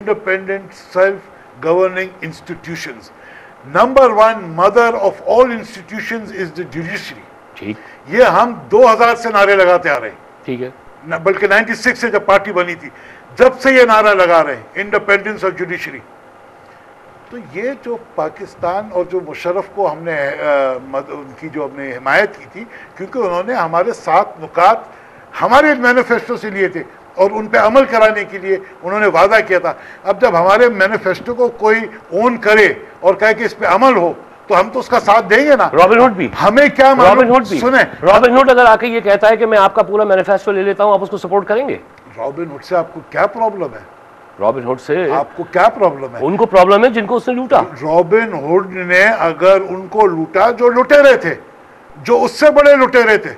independent self-governing institutions. Number one mother of all institutions is the judiciary. ٹھیک یہ ہم 2000 سے نعرے لگاتے آ رہے ہیں, ٹھیک ہے, بلکہ 96 سے جب پارٹی بنی تھی, جب سے یہ نعرہ لگا رہے ہیں انڈیپینڈنس آف جوڈیشری. تو یہ جو پاکستان اور جو مشرف کو ہم نے ان کی جو ہم نے حمایت کی تھی, کیونکہ انہوں نے ہمارے 7 نکات ہمارے مینیفیسٹو سے لیے تھے اور ان پہ عمل کرانے کے لیے انہوں نے وعدہ کیا تھا. اب جب ہمارے مینیفیسٹو کو کوئی اون کرے اور کہے کہ اس پہ عمل ہو تو ہم تو اس کا ساتھ دیں گے نا. رابن ہوڈ بھی, ہمیں کیا رابن ہوڈ بھی, سنیں, رابن ہوڈ اگر آ کے یہ کہتا ہے کہ میں آپ کا پورا مینیفیسٹو لے لیتا ہوں, آپ اس کو سپورٹ کریں گے؟ رابن ہوڈ سے آپ کو کیا پرابلم ہے؟ رابن ہوڈ سے آپ کو کیا پرابلم ہے؟ ان کو پرابلم ہے جن کو اس نے لوٹا. رابن ہوڈ نے اگر ان کو لوٹا جو لٹیرے تھے, جو اس سے بڑے لٹیرے تھے,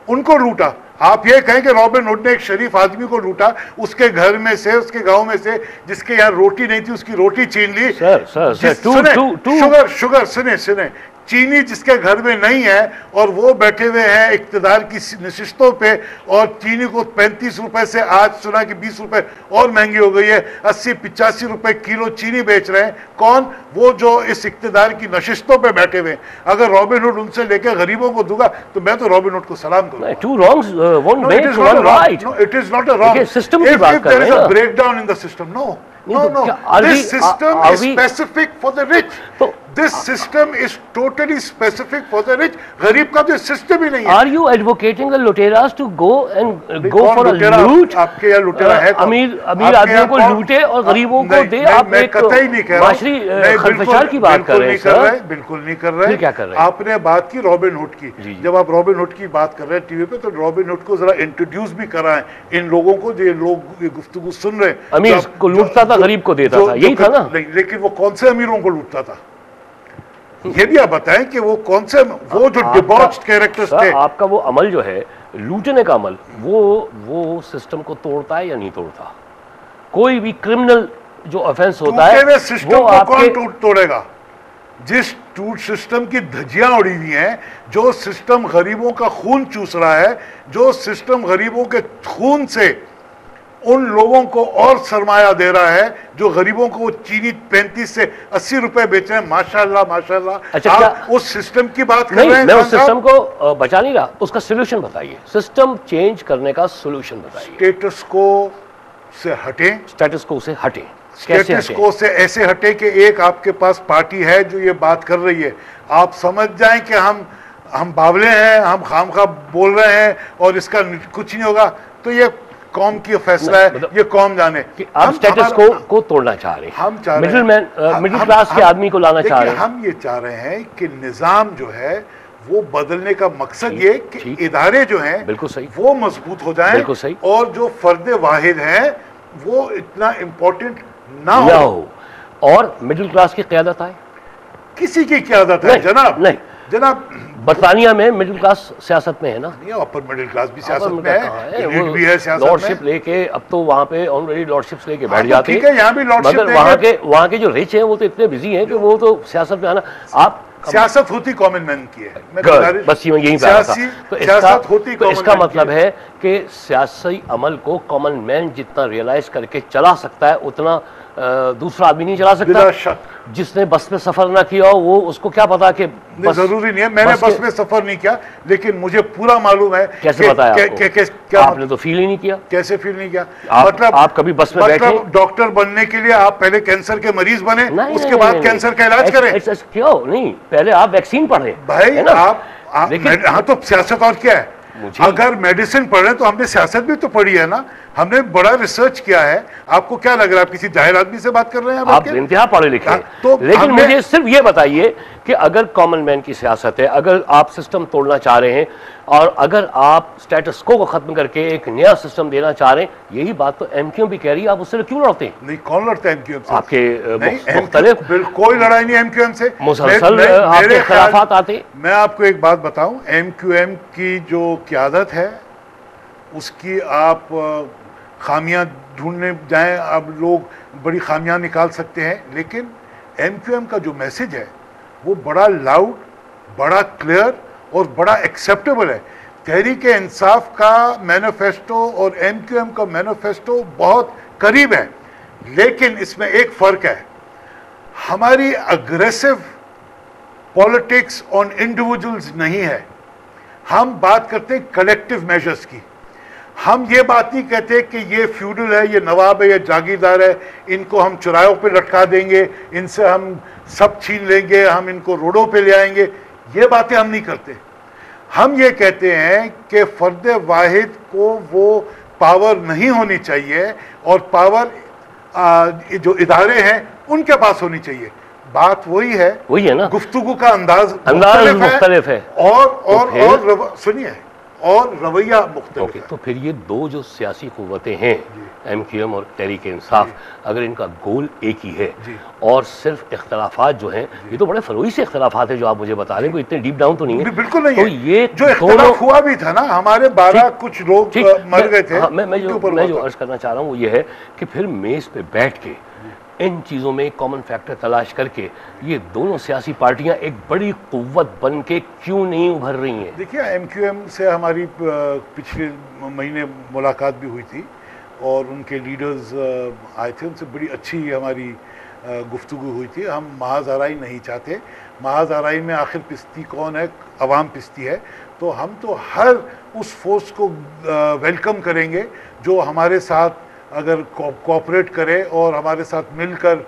ان کو لوٹا. آپ یہ کہیں کہ رابن ہوڈ نے ایک شریف آدمی کو لوٹا, اس کے گھر میں سے, اس کے گاؤں میں سے, جس کے یہاں روٹی نہیں تھی اس کی روٹی چھین لی. شوگر سنیں, چینی جس کے گھر میں نہیں ہے اور وہ بیٹھے ہوئے ہیں اقتدار کی نشستوں پہ, اور چینی کو 35 روپے سے آج سنا کہ 20 روپے اور مہنگی ہو گئی ہے, 80-85 روپے کلو چینی بیچ رہے ہیں. کون؟ وہ جو اس اقتدار کی نشستوں پہ بیٹھے ہوئے ہیں. اگر رابن ہوڈ ان سے لے کے غریبوں کو دوں گا تو میں تو رابن ہوڈ کو سلام کروں گا. Two wrongs won't make one right. No, it is not a wrong. If there is a breakdown in the system, no. This system is specific for the rich. This system is totally specific for the rich. غریب کا تو system ہی نہیں ہے. Are you advocating the luteras to go for a loot? آپ کے یہاں لٹیرا ہے؟ امیر آدمیوں کو لوٹے اور غریبوں کو دے. آپ ایک معاشری خلفشار کی بات کر رہے ہیں سر. بالکل نہیں کر رہے. کیا کر رہے ہیں؟ آپ نے بات کی رابن ہوڈ کی. جب آپ رابن ہوڈ کی بات کر رہے ہیں ٹی وی پہ, تو رابن ہوڈ کو ذرا انٹروڈیوس بھی کرائیں ان لوگوں کو جو لوگ گفتگو سن رہے ہیں. امیر کو لوٹتا تھا, غریب کو دیتا تھا, یہی تھا نا. لیکن وہ کون سے امیروں کو لوٹتا تھا یہ بھی آپ بتائیں کہ وہ کون سے, وہ جو ڈیباچڈ کیریکٹرز تھے. آپ کا وہ عمل جو ہے لوٹنے کا عمل, وہ سسٹم کو توڑتا ہے یا نہیں توڑتا؟ کوئی بھی کرمنل جو افینس ہوتا ہے سسٹم کو کون توڑے گا؟ جس سسٹم کی دھجیاں اڑی ہوئی ہیں, جو سسٹم غریبوں کا خون چوس رہا ہے, جو سسٹم غریبوں کے خون سے ان لوگوں کو اور سرمایہ دے رہا ہے, جو غریبوں کو وہ چینی 35 سے 80 روپے بیچ رہے ہیں. ماشاءاللہ آپ اس سسٹم کی بات کر رہے ہیں. میں اس سسٹم کو بچا نہیں رہا, اس کا سولوشن بتائیے. سسٹم چینج کرنے کا سولوشن بتائیے. اسٹیٹس کو سے ہٹیں. اسٹیٹس کو سے ہٹیں. اسٹیٹس کو سے ایسے ہٹے کہ ایک آپ کے پاس پارٹی ہے جو یہ بات کر رہی ہے, آپ سمجھ جائیں کہ ہم باولے ہیں, ہم خامخواہ بول رہے ہیں اور اس کا کچھ نہیں ہوگا. تو یہ قوم کی فیصلہ ہے, یہ قوم جانے. آپ اسٹیٹس کو توڑنا چاہ رہے ہیں, ہم چاہ رہے ہیں مڈل کلاس کے آدمی کو لانا چاہ رہے ہیں. ہم یہ چاہ رہے ہیں کہ نظام جو ہے وہ بدلنے کا مقصد یہ کہ ادارے جو ہیں بالکل صحیح وہ مضبوط ہو جائیں, اور جو فرد واحد ہیں وہ اتنا امپورٹنٹ نہ ہو, اور مڈل کلاس کی قیادت آئے. کسی کی قیادت ہے جناب؟ نہیں جناب, برطانیہ میں مڈل کلاس سیاست میں ہے نا. اپر مڈل کلاس بھی سیاست میں ہے, لارڈشپ لے کے, اب تو وہاں پہ آلریڈی لارڈشپس لے کے بیٹھ جاتے ہیں. یہاں بھی مگر وہاں کے جو ریچ ہیں وہ تو اتنے بزی ہیں کہ وہ تو سیاست میں آنا. آپ سیاست ہوتی کامن مین کی ہے, بس یہی بات تھا. تو اس کا مطلب ہے کہ سیاسی عمل کو کامن مین جتنا ریئلائز کر کے چلا سکتا ہے اتنا دوسرا آدمی نہیں چلا سکتا. جس نے بس میں سفر نہ کیا ہو وہ, اس کو کیا پتا کہ ضروری نہیں ہے. میں نے بس میں سفر نہیں کیا, لیکن مجھے پورا معلوم ہے. کیسے بتایا آپ نے؟ تو فیل ہی نہیں کیا. کیسے فیل نہیں کیا؟ مطلب آپ کبھی بس میں بیٹھے, ڈاکٹر بننے کے لیے آپ پہلے کینسر کے مریض بنے, اس کے بعد کینسر کا علاج کریں. کیوں نہیں, پہلے آپ ویکسین پڑھیں بھائی. ہاں تو سیاست اور کیا ہے؟ اگر میڈیسن پڑھ رہے ہیں تو ہم نے سیاست بھی تو پڑھی ہے نا, ہم نے بڑا ریسرچ کیا ہے. آپ کو کیا لگ رہا ہے آپ کسی جاہل آدمی سے بات کر رہے ہیں؟ آپ انتہا پڑھے لکھے ہیں. لیکن مجھے صرف یہ بتائیے کہ اگر کامن مین کی سیاست ہے, اگر آپ سسٹم توڑنا چاہ رہے ہیں, اور اگر آپ سٹیٹس کو ختم کر کے ایک نیا سسٹم دینا چاہ رہے ہیں, یہی بات تو ایم کیو بھی کہہ رہی ہے, آپ اس سے کیوں لڑتے ہیں؟ نہیں, کون لڑتا ہے ایم کیو ایم سے؟ آپ کے مختلف کوئی لڑائی نہیں ایم کیو ایم سے, مسلسل آپ کے خلافات آتے. میں آپ کو ایک بات بتاؤں, ایم کیو ایم کی جو قیادت ہے اس کی آپ خامیاں ڈھونڈنے جائیں, اب لوگ بڑی خامیاں نکال سکتے ہیں, لیکن ایم کیو ایم کا جو میسج ہے وہ بڑا لاؤڈ, بڑا کلیئر اور بڑا ایکسیپٹیبل ہے. تحریک انصاف کا مینیفیسٹو اور ایم کیو ایم کا مینیفیسٹو بہت قریب ہے, لیکن اس میں ایک فرق ہے, ہماری اگریسو پالیٹکس آن انڈیویجولز نہیں ہے, ہم بات کرتے ہیں کلیکٹیو میجرز کی. ہم یہ بات نہیں کہتے کہ یہ فیوڈل ہے, یہ نواب ہے, یہ جاگیردار ہے, ان کو ہم چوراہوں پہ لٹکا دیں گے, ان سے ہم سب چھین لیں گے, ہم ان کو روڈوں پہ لے آئیں گے. یہ باتیں ہم نہیں کرتے. ہم یہ کہتے ہیں کہ فرد واحد کو وہ پاور نہیں ہونی چاہیے, اور پاور جو ادارے ہیں ان کے پاس ہونی چاہیے. بات وہی ہے نا, گفتگو کا انداز مختلف ہے, اور سنیے, اور رویہ مختلف ہے. تو پھر یہ دو جو سیاسی قوتیں ہیں, ایم کیو ایم اور تحریک انصاف, اگر ان کا گول ایک ہی ہے اور صرف اختلافات جو ہیں, یہ تو بڑے فروئی سے اختلافات ہیں جو آپ مجھے بتا رہے ہیں, کوئی اتنے ڈیپ ڈاؤن تو نہیں ہے. بالکل نہیں ہے. یہ جو اختلاف ہوا بھی تھا نا, ہمارے 12 کچھ لوگ مر گئے تھے. میں جو عرض کرنا چاہ رہا ہوں وہ یہ ہے کہ پھر میز پہ بیٹھ کے ان چیزوں میں کامن فیکٹر تلاش کر کے یہ دونوں سیاسی پارٹیاں ایک بڑی قوت بن کے کیوں نہیں ابھر رہی ہیں؟ دیکھیے, ایم کیو ایم سے ہماری پچھلے مہینے ملاقات بھی ہوئی تھی, اور ان کے لیڈرز آئے تھے, ان سے بڑی اچھی ہماری گفتگو ہوئی تھی. ہم محاذ آرائی نہیں چاہتے. محاذ آرائی میں آخر پستی کون ہے؟ عوام پستی ہے. تو ہم تو ہر اس فورس کو ویلکم کریں گے جو ہمارے ساتھ اگر کوآپریٹ کرے اور ہمارے ساتھ مل کر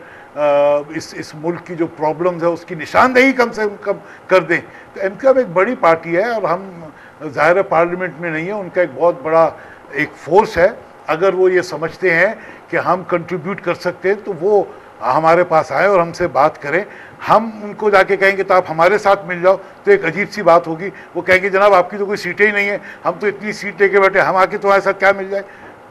اس ملک کی جو پرابلمز ہے اس کی نشاندہی کم سے کم کر دیں. تو ایم کیو ایم ایک بڑی پارٹی ہے, اور ہم ظاہر پارلیمنٹ میں نہیں ہے, ان کا ایک بہت بڑا ایک فورس ہے. اگر وہ یہ سمجھتے ہیں کہ ہم کنٹریبیوٹ کر سکتے ہیں تو وہ ہمارے پاس آئیں اور ہم سے بات کریں. ہم ان کو جا کے کہیں گے تو آپ ہمارے ساتھ مل جاؤ تو ایک عجیب سی بات ہوگی. وہ کہیں گے جناب آپ کی تو کوئی سیٹیں ہی نہیں ہیں, ہم تو اتنی سیٹ لے کے بیٹھے, ہم آ کے تمہارے ساتھ کیا مل جائے.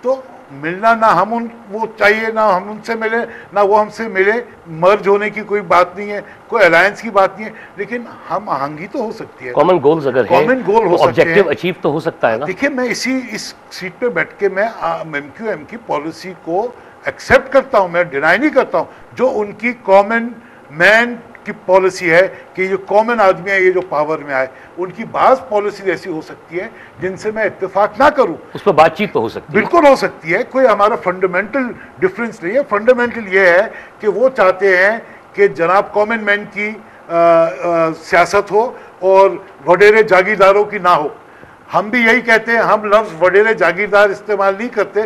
تو ملنا نہ ہم وہ چاہیے, نہ ہم ان سے ملیں, نہ وہ ہم سے ملے. مرج ہونے کی کوئی بات نہیں ہے, کوئی الائنس کی بات نہیں ہے, لیکن ہم آہنگی تو ہو سکتی ہے. کامن گولز اگر ہیں, کامن گول ہو سکتے ہیں, آبجیکٹیو اچیو تو ہو سکتا ہے نا. دیکھیے, میں اس سیٹ پہ بیٹھ کے میں ایم کیو ایم کی پالیسی کو ایکسیپٹ کرتا ہوں, میں ڈینائی نہیں کرتا ہوں. جو ان کی کامن مین کی پالیسی ہے کہ یہ کامن آدمی ہے, یہ جو پاور میں آئے, ان کی بعض پالیسیز ایسی ہو سکتی ہیں جن سے میں اتفاق نہ کروں. اس پر بات چیت تو ہو سکتی ہے, بالکل ہو سکتی ہے. کوئی ہمارا فنڈامنٹل ڈفرینس نہیں ہے. فنڈامنٹل یہ ہے کہ وہ چاہتے ہیں کہ جناب کامن مین کی سیاست ہو اور وڈیرے جاگیرداروں کی نہ ہو. ہم بھی یہی کہتے ہیں. ہم لفظ وڈیرے جاگیردار استعمال نہیں کرتے,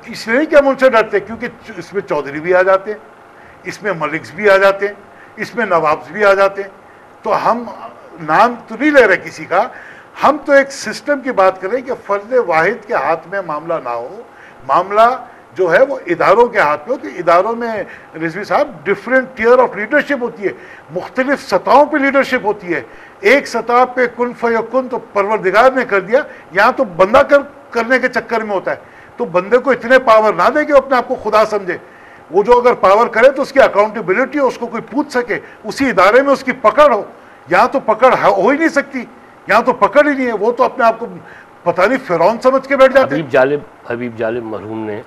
اس لیے نہیں کہ ہم ان سے ڈرتے, کیونکہ اس میں چودھری بھی آ جاتے ہیں, اس میں ملکس بھی آ جاتے ہیں, اس میں نوابس بھی آ جاتے ہیں. تو ہم نام تو نہیں لے رہے کسی کا, ہم تو ایک سسٹم کی بات کر رہے ہیں کہ فرد واحد کے ہاتھ میں معاملہ نہ ہو. معاملہ جو ہے وہ اداروں کے ہاتھ میں ہو, کہ اداروں میں رضوی صاحب ڈفرینٹ ٹیئر آف لیڈرشپ ہوتی ہے, مختلف سطحوں پہ لیڈرشپ ہوتی ہے. ایک سطح پہ کن فیکن تو پروردگار نے کر دیا, یہاں تو بندہ کرنے کے چکر میں ہوتا ہے. تو بندے کو اتنے پاور نہ دے کہ وہ اپنے آپ کو خدا سمجھے. وہ جو اگر پاور کرے تو اس کی اکاؤنٹیبلٹی ہو, اس کو کوئی پوچھ سکے, اسی ادارے میں اس کی پکڑ ہو. یہاں تو پکڑ ہو ہی نہیں سکتی, یہاں تو پکڑ ہی نہیں ہے. وہ تو اپنے آپ کو پتہ نہیں فرعون سمجھ کے بیٹھ جاتے ہیں. حبیب جالب مرحوم نے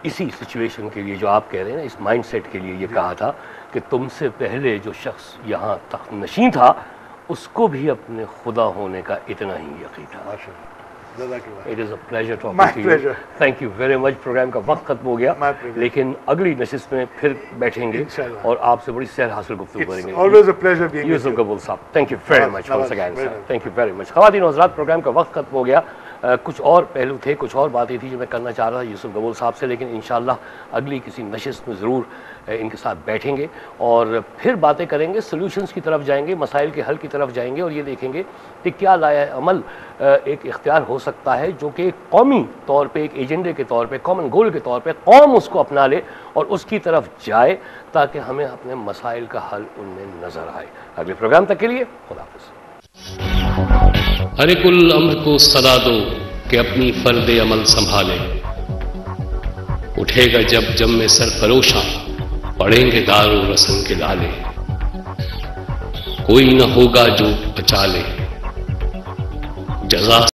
اسی سچویشن کے لیے جو آپ کہہ رہے ہیں نا, اس مائنڈ سیٹ کے لیے یہ کہا تھا کہ تم سے پہلے جو شخص یہاں تخت نشین تھا اس کو بھی اپنے خدا ہونے کا اتنا ہی یقین تھا. It is a pleasure talking to you. Thank you very much. Programme کا وقت ختم ہو گیا, لیکن اگلی نشست میں پھر بیٹھیں گے اور آپ سے بڑی سیر حاصل گفتگو کریں گے. Always a pleasure being with you. یوسف قبول صاحب, thank you very much once again sir. Thank you very much. خواتین و حضرات, پروگرام کا وقت ختم ہو گیا. کچھ اور پہلو تھے, کچھ اور باتیں تھیں جو میں کرنا چاہ رہا تھا یوسف قبول صاحب سے, لیکن انشاءاللہ اگلی کسی نشست میں ضرور ان کے ساتھ بیٹھیں گے اور پھر باتیں کریں گے, سلوشنز کی طرف جائیں گے, مسائل کے حل کی طرف جائیں گے, اور یہ دیکھیں گے کہ کیا لائحہ عمل ایک اختیار ہو سکتا ہے جو کہ ایک قومی طور پہ, ایک ایجنڈے کے طور پہ, کامن گول کے طور پہ قوم اس کو اپنا لے اور اس کی طرف جائے, تاکہ ہمیں اپنے مسائل کا حل ان میں نظر آئے. اگلے پروگرام تک کے لیے خدا حافظ. ہر ایک الامر کو صدا دو کہ اپنی فرد عمل سنبھالے, اٹھے گا جب جم میں سرفروشاں, پڑیں گے دار و رسن کے لالے, کوئی نہ ہوگا جو بچا لے, جزا